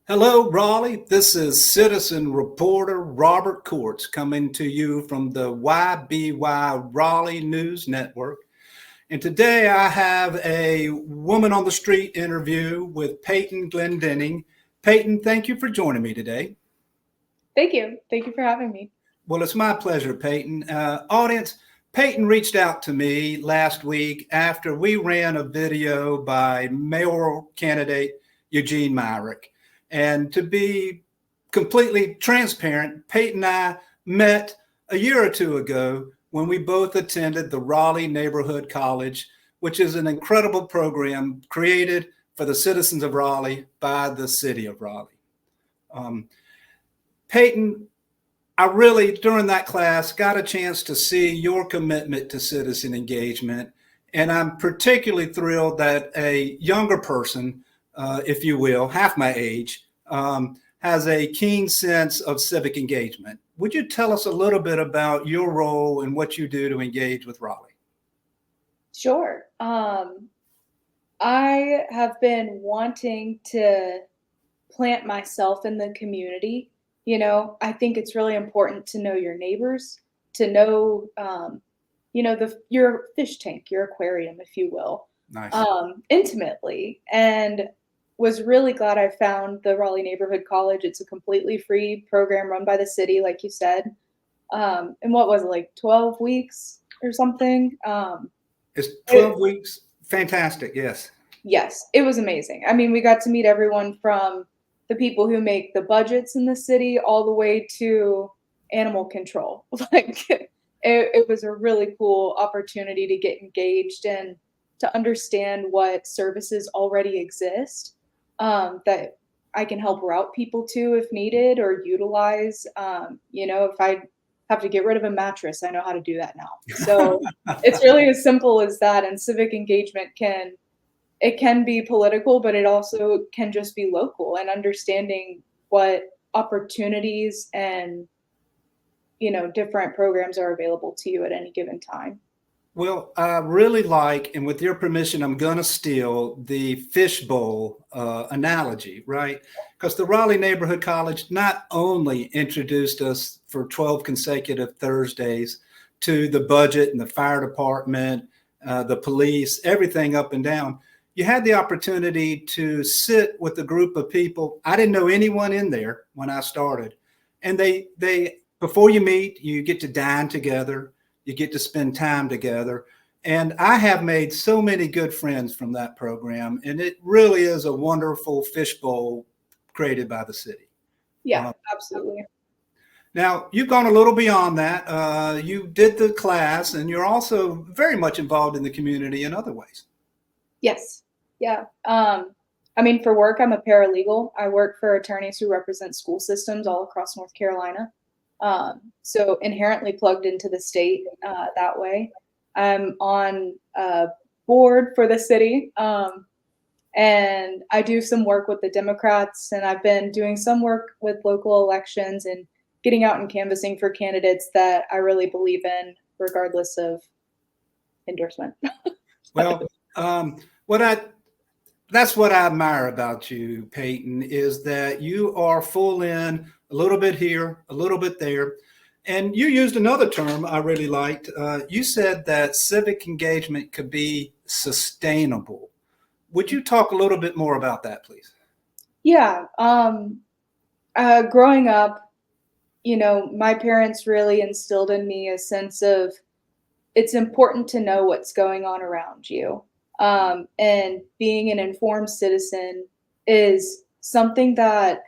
Hello, Raleigh. This is citizen reporter Robert Courts coming to you from the YBY Raleigh News Network. And today I have a woman on the street interview with Peyton Glendinning. Peyton, thank you for joining me today. Thank you. Thank you for having me. Well, it's my pleasure, Peyton. Audience, Peyton reached out to me last week after we ran a video by mayoral candidate Eugene Myrick. And to be completely transparent, Peyton and I met a year or two ago when we both attended the Raleigh Neighborhood College, which is an incredible program created for the citizens of Raleigh by the city of Raleigh. Peyton, I really, during that class, got a chance to see your commitment to citizen engagement. And I'm particularly thrilled that a younger person, if you will, half my age, has a keen sense of civic engagement. Would you tell us a little bit about your role and what you do to engage with Raleigh? Sure. I have been wanting to plant myself in the community. I think it's really important to know your neighbors, to know, your fish tank, your aquarium, if you will, Nice. intimately. And was really glad I found the Raleigh Neighborhood College. It's a completely free program run by the city, like you said. And what was it, like 12 weeks or something? It's 12 weeks. Fantastic. Yes. Yes, it was amazing. I mean, we got to meet everyone from the people who make the budgets in the city all the way to animal control. It was a really cool opportunity to get engaged and to understand what services already exist that I can help route people to if needed or utilize. If I have to get rid of a mattress, I know how to do that now. So it's really as simple as that. And civic engagement can be political, but it also can just be local and understanding what opportunities and different programs are available to you at any given time. Well, I really like, and with your permission, I'm going to steal the fishbowl analogy, right? Because the Raleigh Neighborhood College not only introduced us for 12 consecutive Thursdays to the budget and the fire department, the police, everything up and down. You had the opportunity to sit with a group of people. I didn't know anyone in there when I started. And they before you meet, you get to dine together. You get to spend time together. And I have made so many good friends from that program. And it really is a wonderful fishbowl created by the city. Yeah, absolutely. Now, you've gone a little beyond that. You did the class, and you're also very much involved in the community in other ways. Yes. Yeah. For work, I'm a paralegal. I work for attorneys who represent school systems all across North Carolina. So inherently plugged into the state that way. I'm on a board for the city, and I do some work with the Democrats, and I've been doing some work with local elections and getting out and canvassing for candidates that I really believe in, regardless of endorsement. Well, that's what I admire about you, Peyton, is that you are full in a little bit here, a little bit there. And you used another term I really liked. You said that civic engagement could be sustainable. Would you talk a little bit more about that, please? Yeah. Growing up, my parents really instilled in me a sense of it's important to know what's going on around you. And being an informed citizen is something that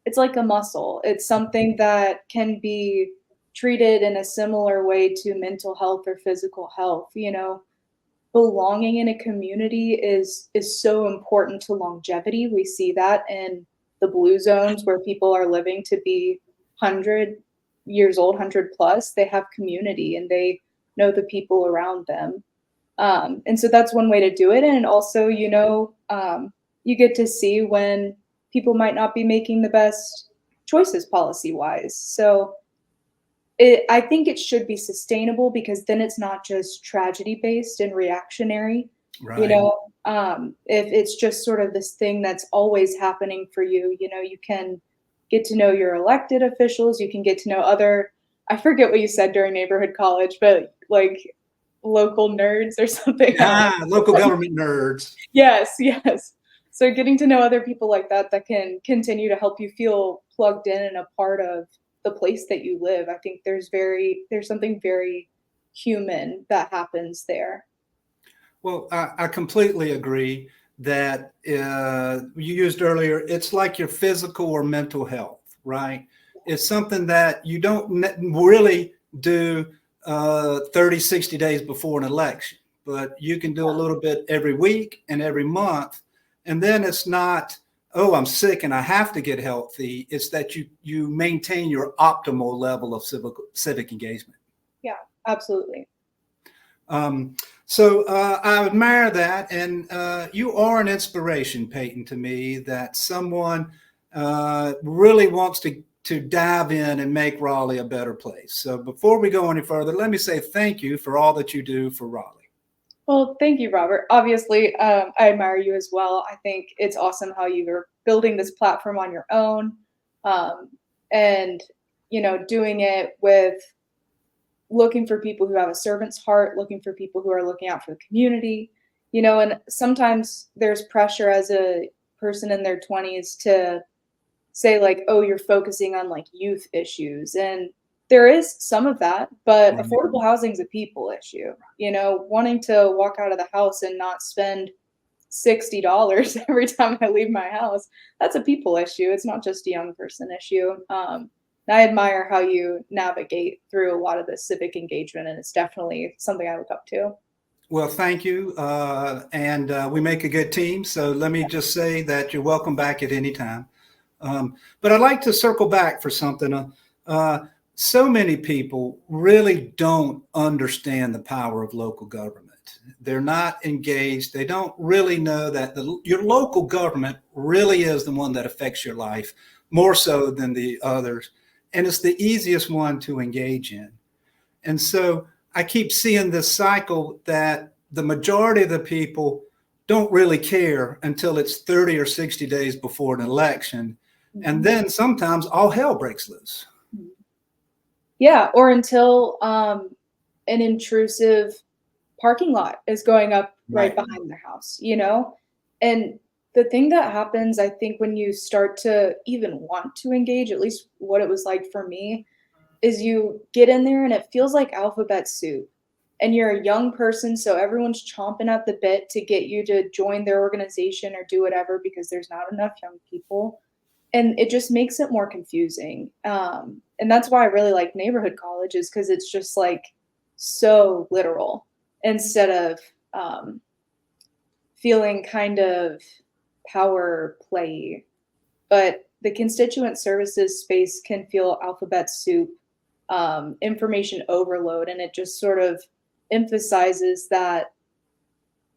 it's like a muscle. It's something that can be treated in a similar way to mental health or physical health. Belonging in a community is so important to longevity. We see that in the blue zones where people are living to be 100 years old, 100 plus. They have community and they know the people around them. And so that's one way to do it. And also, you get to see when people might not be making the best choices policy wise. So I think it should be sustainable because then it's not just tragedy based and reactionary. Right. If it's just sort of this thing that's always happening for you, you can get to know your elected officials, you can get to know other, I forget what you said during neighborhood college, but like local nerds or something. Local government nerds. Yes, yes. So getting to know other people like that can continue to help you feel plugged in and a part of the place that you live. I think there's something very human that happens there. Well, I completely agree that you used earlier, it's like your physical or mental health, right? It's something that you don't really do 30, 60 days before an election, but you can do a little bit every week and every month. And then it's not, oh, I'm sick and I have to get healthy. It's that you maintain your optimal level of civic engagement. Yeah, absolutely. So I admire that, and you are an inspiration, Peyton, to me. That someone really wants to dive in and make Raleigh a better place. So before we go any further, let me say thank you for all that you do for Raleigh. Well, thank you, Robert. Obviously, I admire you as well. I think it's awesome how you're building this platform on your own, and doing it with looking for people who have a servant's heart, looking for people who are looking out for the community, and sometimes there's pressure as a person in their 20s to say like, oh, you're focusing on like youth issues. And there is some of that, but Right. affordable housing is a people issue. Wanting to walk out of the house and not spend $60 every time I leave my house, that's a people issue. It's not just a young person issue. And I admire how you navigate through a lot of this civic engagement, and it's definitely something I look up to. Well, thank you. And we make a good team. So let me just say that you're welcome back at any time. But I'd like to circle back for something. So many people really don't understand the power of local government. They're not engaged. They don't really know that your local government really is the one that affects your life more so than the others. And it's the easiest one to engage in. And so I keep seeing this cycle that the majority of the people don't really care until it's 30 or 60 days before an election. And then sometimes all hell breaks loose. Yeah, or until an intrusive parking lot is going up right behind their house, And the thing that happens, I think, when you start to even want to engage, at least what it was like for me, is you get in there and it feels like alphabet soup. And you're a young person, so everyone's chomping at the bit to get you to join their organization or do whatever because there's not enough young people. And it just makes it more confusing. And that's why I really like neighborhood colleges, because it's just like so literal instead of feeling kind of power play. But the constituent services space can feel alphabet soup, information overload, and it just sort of emphasizes that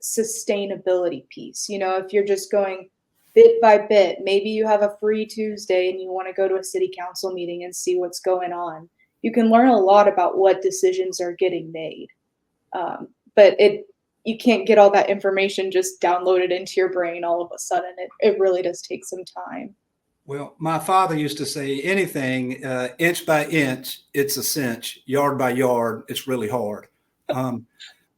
sustainability piece. If you're just going bit by bit, maybe you have a free Tuesday and you want to go to a city council meeting and see what's going on. You can learn a lot about what decisions are getting made. But you can't get all that information just downloaded into your brain all of a sudden. It really does take some time. Well, my father used to say anything inch by inch, it's a cinch, yard by yard, it's really hard.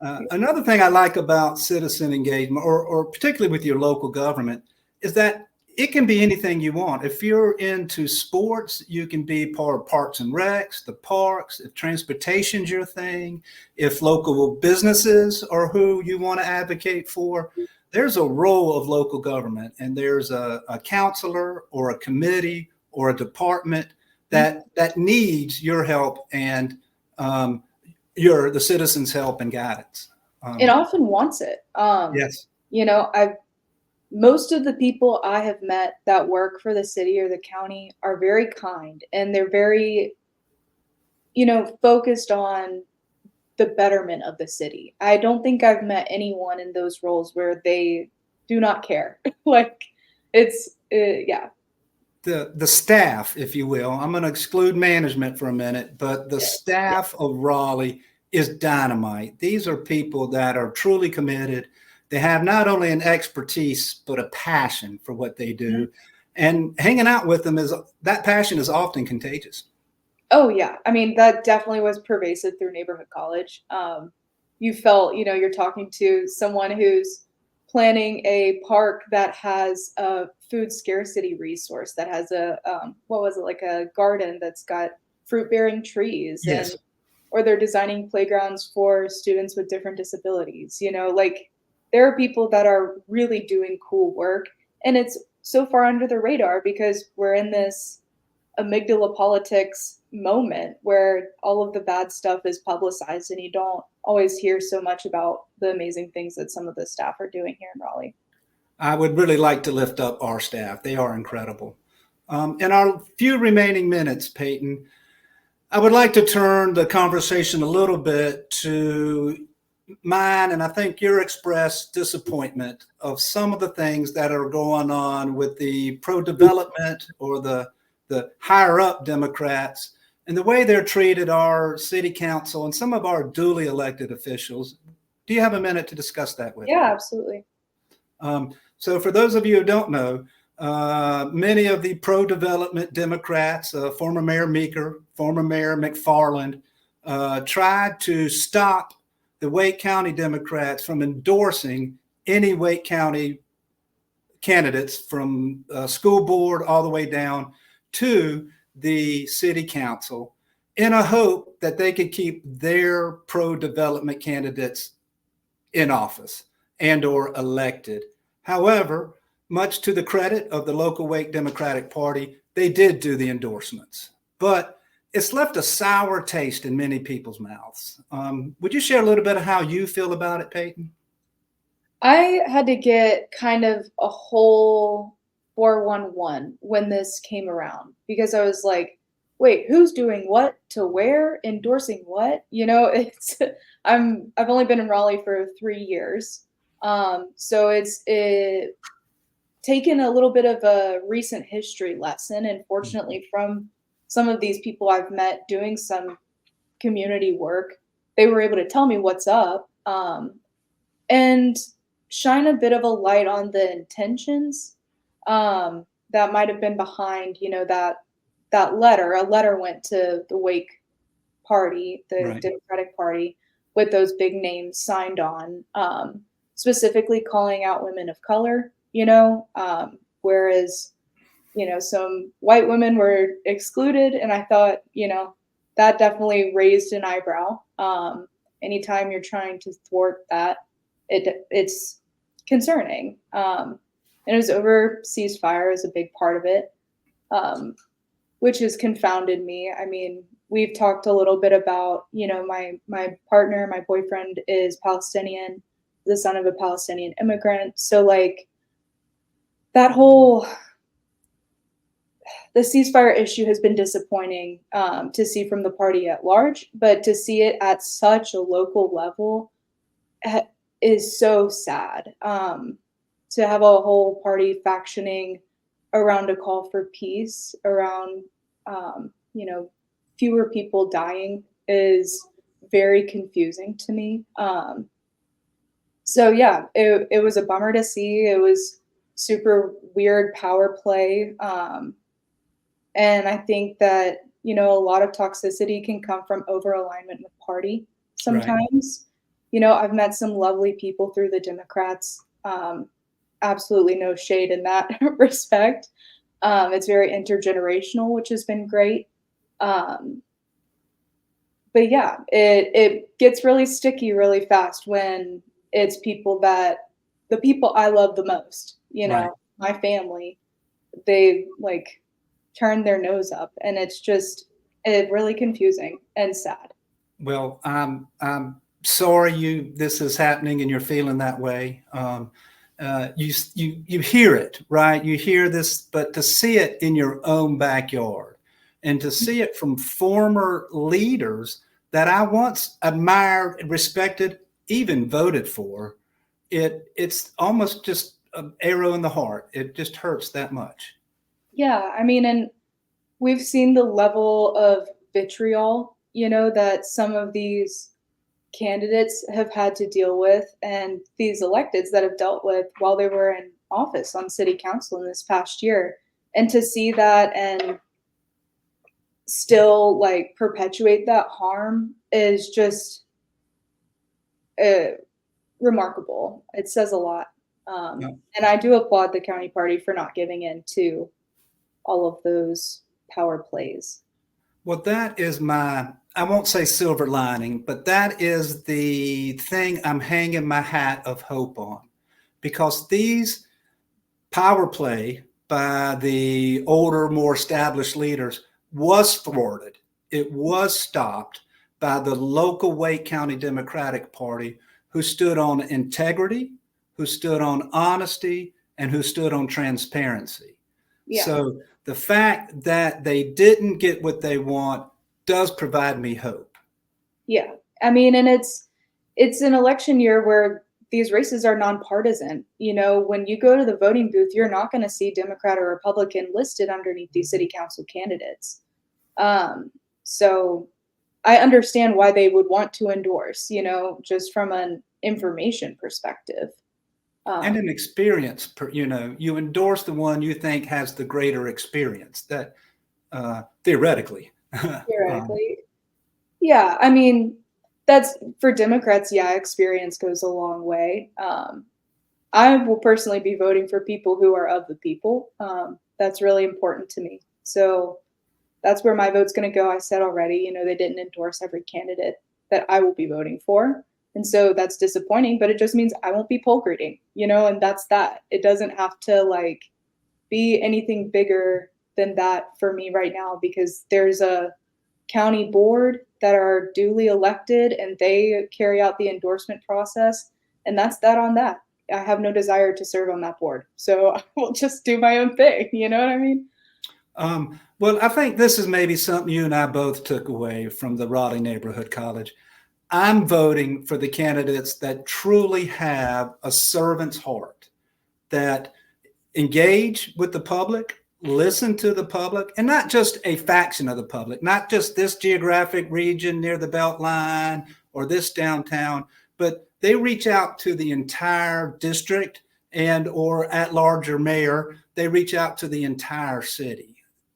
Another thing I like about citizen engagement, or particularly with your local government, is that it can be anything you want. If you're into sports, you can be part of Parks and Recs, the parks. If transportation's your thing, if local businesses are who you want to advocate for, there's a role of local government, and there's a counselor or a committee or a department that needs your help and the citizens' help and guidance. It often wants it. Yes. Most of the people I have met that work for the city or the county are very kind, and they're very, focused on the betterment of the city. I don't think I've met anyone in those roles where they do not care. Like yeah. The staff, if you will, I'm going to exclude management for a minute, but the staff of Raleigh is dynamite. These are people that are truly committed. They have not only an expertise, but a passion for what they do. Mhm. And hanging out with them is that passion is often contagious. Oh yeah, I mean that definitely was pervasive through neighborhood college. You felt, you're talking to someone who's planning a park that has a food scarcity resource, that has a what was it, like a garden that's got fruit bearing trees, and Yes. or they're designing playgrounds for students with different disabilities. Like there are people that are really doing cool work, and it's so far under the radar because we're in this amygdala politics moment where all of the bad stuff is publicized and you don't always hear so much about the amazing things that some of the staff are doing here in Raleigh. I would really like to lift up our staff. They are incredible. In our few remaining minutes, Peyton, I would like to turn the conversation a little bit to mine, and I think your expressed disappointment of some of the things that are going on with the pro-development or the higher up Democrats and the way they're treated our city council and some of our duly elected officials. Do you have a minute to discuss that with me? Yeah, absolutely. So for those of you who don't know, many of the pro-development Democrats, former Mayor Meeker, former Mayor McFarland, tried to stop the Wake County Democrats from endorsing any Wake County candidates from school board all the way down to the city council in a hope that they could keep their pro-development candidates in office and or elected. However, much to the credit of the local Wake Democratic Party, they did do the endorsements, but it's left a sour taste in many people's mouths. Would you share a little bit of how you feel about it, Peyton? I had to get kind of a whole 411 when this came around because I was like, wait, who's doing what to where, endorsing what? It's I've only been in Raleigh for 3 years. So it taken a little bit of a recent history lesson, and fortunately from some of these people I've met doing some community work, they were able to tell me what's up. And shine a bit of a light on the intentions that might have been behind, that letter. A letter went to the Wake Party, the Right. Democratic Party, with those big names signed on, specifically calling out women of color. Whereas some white women were excluded, and I thought, that definitely raised an eyebrow. Anytime you're trying to thwart that, it's concerning. And it was over ceasefire is a big part of it, which has confounded me. I mean, we've talked a little bit about, my partner, my boyfriend is Palestinian, the son of a Palestinian immigrant. So like that whole the ceasefire issue has been disappointing to see from the party at large, but to see it at such a local level is so sad. To have a whole party factioning around a call for peace, around fewer people dying is very confusing to me. So yeah, it was a bummer to see. It was super weird power play. And I think that, a lot of toxicity can come from over alignment with party Right. sometimes. I've met some lovely people through the Democrats. Absolutely no shade in that respect. It's very intergenerational, which has been great. Um, but yeah, it gets really sticky really fast when it's the people I love the most, Right. my family, they like turn their nose up, and it's really confusing and sad. Well, I'm sorry this is happening and you're feeling that way. You hear it, right? You hear this, but to see it in your own backyard and to see it from former leaders that I once admired, respected, even voted for, it's almost just an arrow in the heart. It just hurts that much. Yeah, I mean, and we've seen the level of vitriol, that some of these candidates have had to deal with and these electeds that have dealt with while they were in office on city council in this past year. And to see that and still like perpetuate that harm is just remarkable. It says a lot. Yeah. And I do applaud the county party for not giving in to all of those power plays. Well, that is I won't say silver lining, but that is the thing I'm hanging my hat of hope on, because these power play by the older, more established leaders was thwarted. It was stopped by the local Wake County Democratic Party, who stood on integrity, who stood on honesty, and who stood on transparency. Yeah. So the fact that they didn't get what they want does provide me hope. Yeah. I mean, and it's an election year where these races are nonpartisan. You know, when you go to the voting booth, you're not going to see Democrat or Republican listed underneath these city council candidates. So I understand why they would want to endorse, you know, just from an information perspective. And an experience, you endorse the one you think has the greater experience, that theoretically. Theoretically. Yeah, I mean, that's for Democrats, yeah, experience goes a long way. I will personally be voting for people who are of the people. That's really important to me. So that's where my vote's going to go. I said already, you know, they didn't endorse every candidate that I will be voting for. And so that's disappointing, but it just means I won't be poll grading, you know, and that's that. It doesn't have to like be anything bigger than that for me right now, because there's a county board that are duly elected and they carry out the endorsement process. And that's that on that. I have no desire to serve on that board. So I will just do my own thing. You know what I mean? Well, I think this is maybe something you and I both took away from the Raleigh Neighborhood College. I'm voting for the candidates that truly have a servant's heart, that engage with the public, listen to the public, and not just a faction of the public, not just this geographic region near the Beltline or this downtown, but they reach out to the entire district and or at larger mayor, they reach out to the entire city.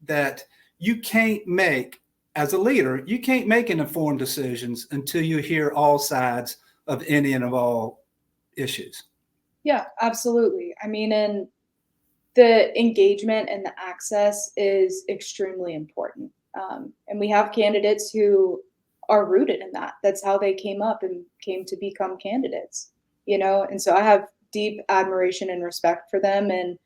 That you can't make, as a leader, you can't make informed decisions until you hear all sides of any and of all issues. Yeah, absolutely. I mean, and the engagement and the access is extremely important. And we have candidates who are rooted in that. That's how they came up and came to become candidates, you know? And so I have deep admiration and respect for them. And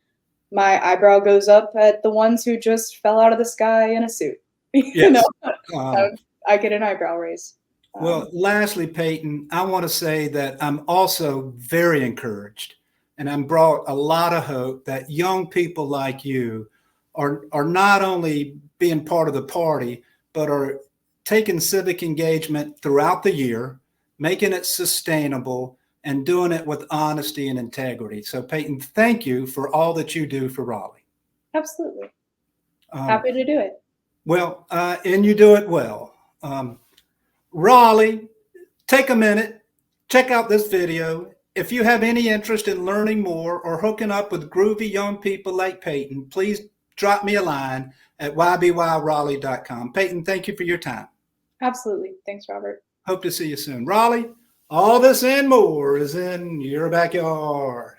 my eyebrow goes up at the ones who just fell out of the sky in a suit. You Yes. know, I get an eyebrow raise. Well, lastly, Peyton, I want to say that I'm also very encouraged, and I'm brought a lot of hope that young people like you are not only being part of the party, but are taking civic engagement throughout the year, making it sustainable, and doing it with honesty and integrity. So, Peyton, thank you for all that you do for Raleigh. Absolutely. Happy to do it. Well, and you do it well. Raleigh, take a minute, check out this video. If you have any interest in learning more or hooking up with groovy young people like Peyton, please drop me a line at ybyRaleigh.com. Peyton, thank you for your time. Absolutely. Thanks, Robert. Hope to see you soon. Raleigh, all this and more is in your backyard.